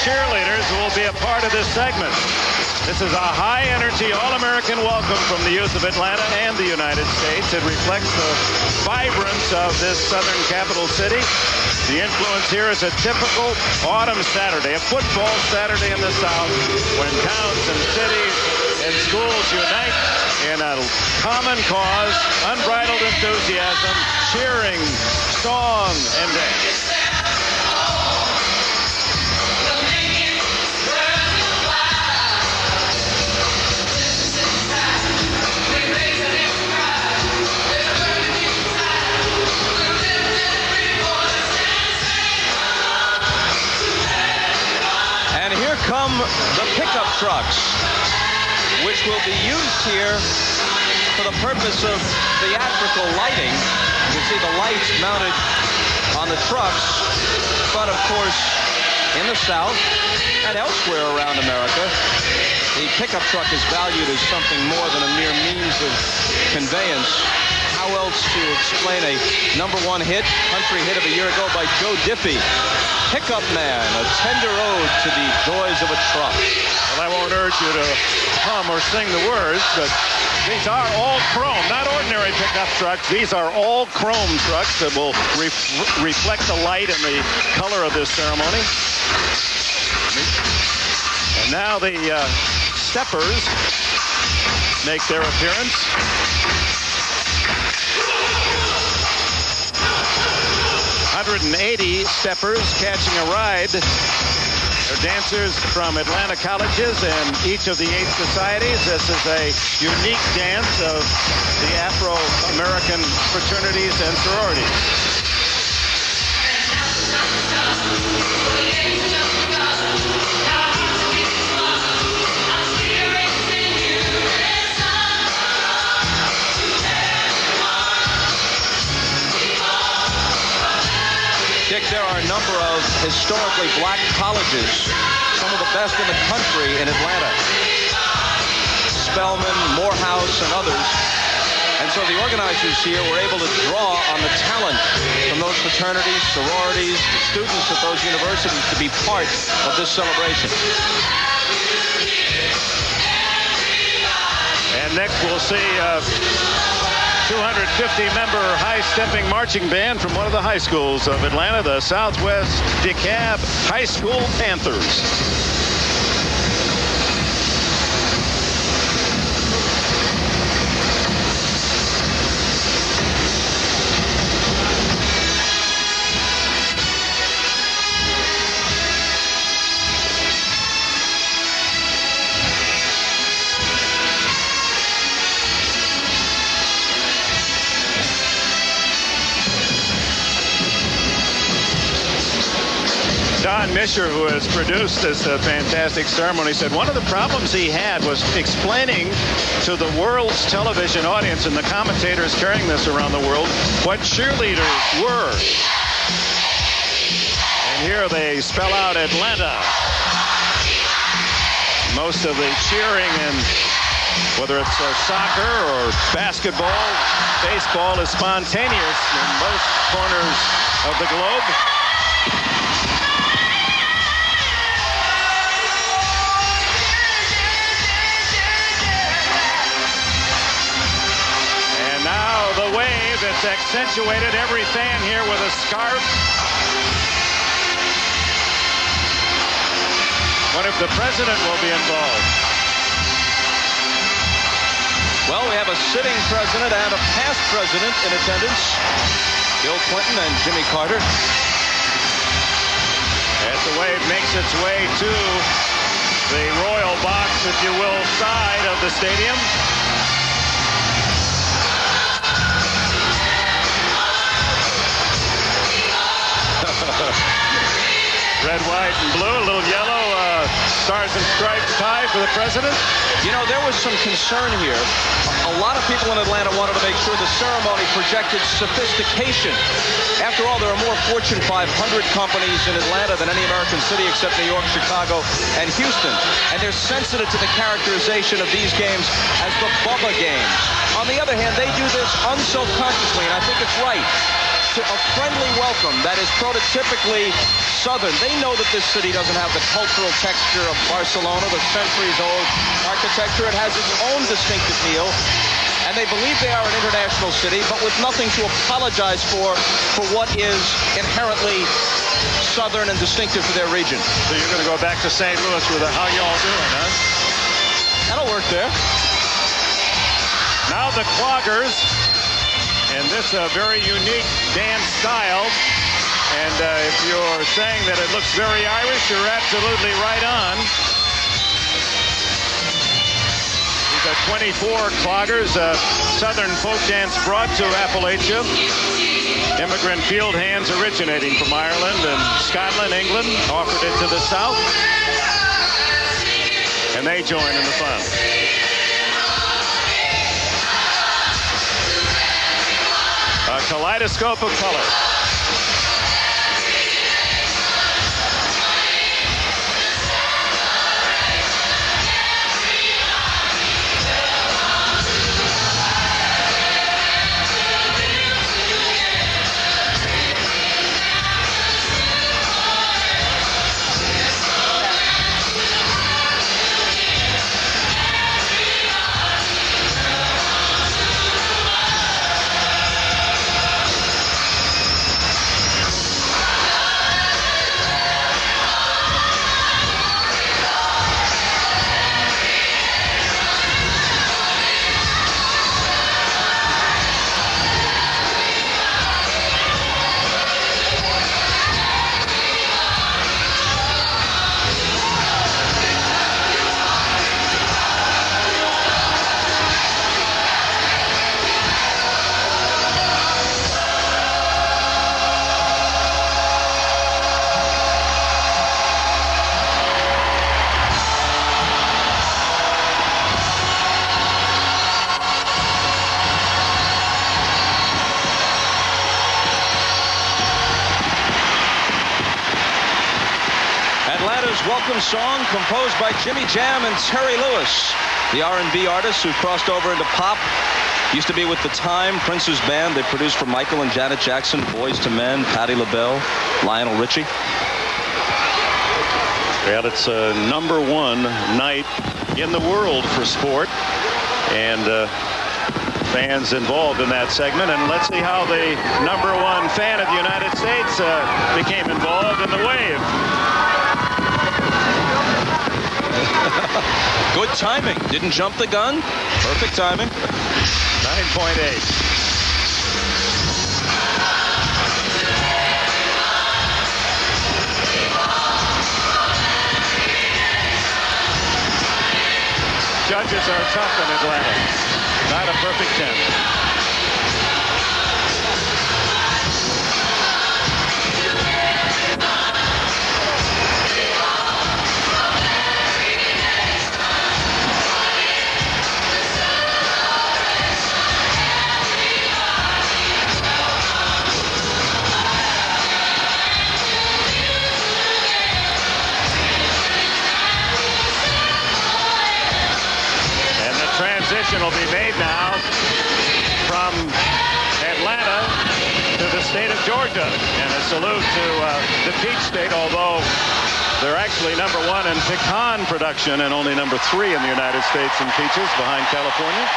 cheerleaders who will be a part of this segment. This is a high-energy, all-American welcome from the youth of Atlanta and the United States. It reflects the vibrance of this southern capital city. The influence here is a typical autumn Saturday, a football Saturday in the South, when towns and cities and schools unite in a common cause, unbridled enthusiasm, cheering, song, and dance. Come the pickup trucks, which will be used here for the purpose of theatrical lighting. You can see the lights mounted on the trucks, but of course, in the South and elsewhere around America, the pickup truck is valued as something more than a mere means of conveyance. How else to explain a #1 hit, country hit of a year ago by Joe Diffie? Pickup Man, a tender ode to the joys of a truck. Well, I won't urge you to hum or sing the words, but these are all chrome, not ordinary pickup trucks. These are all chrome trucks that will reflect the light and the color of this ceremony. And now the steppers make their appearance. 180 steppers catching a ride. They're dancers from Atlanta colleges and each of the 8 societies. This is a unique dance of the Afro-American fraternities and sororities. Dick, there are a number of historically black colleges, some of the best in the country in Atlanta. Spelman, Morehouse, and others. And so the organizers here were able to draw on the talent from those fraternities, sororities, the students at those universities to be part of this celebration. And next we'll see 250-member high-stepping marching band from one of the high schools of Atlanta, the Southwest DeKalb High School Panthers. Don Misher, who has produced this fantastic ceremony, said one of the problems he had was explaining to the world's television audience and the commentators carrying this around the world what cheerleaders were. And here they spell out Atlanta. Most of the cheering, and whether it's soccer or basketball, baseball, is spontaneous in most corners of the globe. The wave that's accentuated every fan here with a scarf. What if the president will be involved? Well, we have a sitting president and a past president in attendance. Bill Clinton and Jimmy Carter. As the wave makes its way to the royal box, if you will, side of the stadium. Red, white, and blue, a little yellow, stars and stripes tie for the president. You know, there was some concern here. A lot of people in Atlanta wanted to make sure the ceremony projected sophistication. After all, there are more Fortune 500 companies in Atlanta than any American city except New York, Chicago, and Houston. And they're sensitive to the characterization of these games as the Bubba games. On the other hand, they do this unselfconsciously, and I think it's right. a friendly welcome that is prototypically Southern. They know that this city doesn't have the cultural texture of Barcelona, the centuries-old architecture. It has its own distinct appeal, and they believe they are an international city, but with nothing to apologize for what is inherently Southern and distinctive for their region. So you're going to go back to St. Louis with a how y'all doing, huh? That'll work there. Now the cloggers, and this very unique dance style. And if you're saying that it looks very Irish, you're absolutely right on. These are 24 cloggers, Southern folk dance brought to Appalachia. Immigrant field hands originating from Ireland and Scotland, England, offered it to the South. And they join in the fun. A kaleidoscope of color. Welcome song composed by Jimmy Jam and Terry Lewis, the R&B artists who crossed over into pop. Used to be with The Time, Prince's band. They produced for Michael and Janet Jackson, Boys to Men, Patti LaBelle, Lionel Richie. Well, it's a #1 night in the world for sport, and fans involved in that segment. And let's see how the #1 fan of the United States became involved in the wave. Good timing. Didn't jump the gun. Perfect timing. 9.8. Judges are tough in Atlanta. Not a perfect 10. Transition will be made now from Atlanta to the state of Georgia, and a salute to the Peach State, although they're actually #1 in pecan production and only #3 in the United States in peaches, behind California.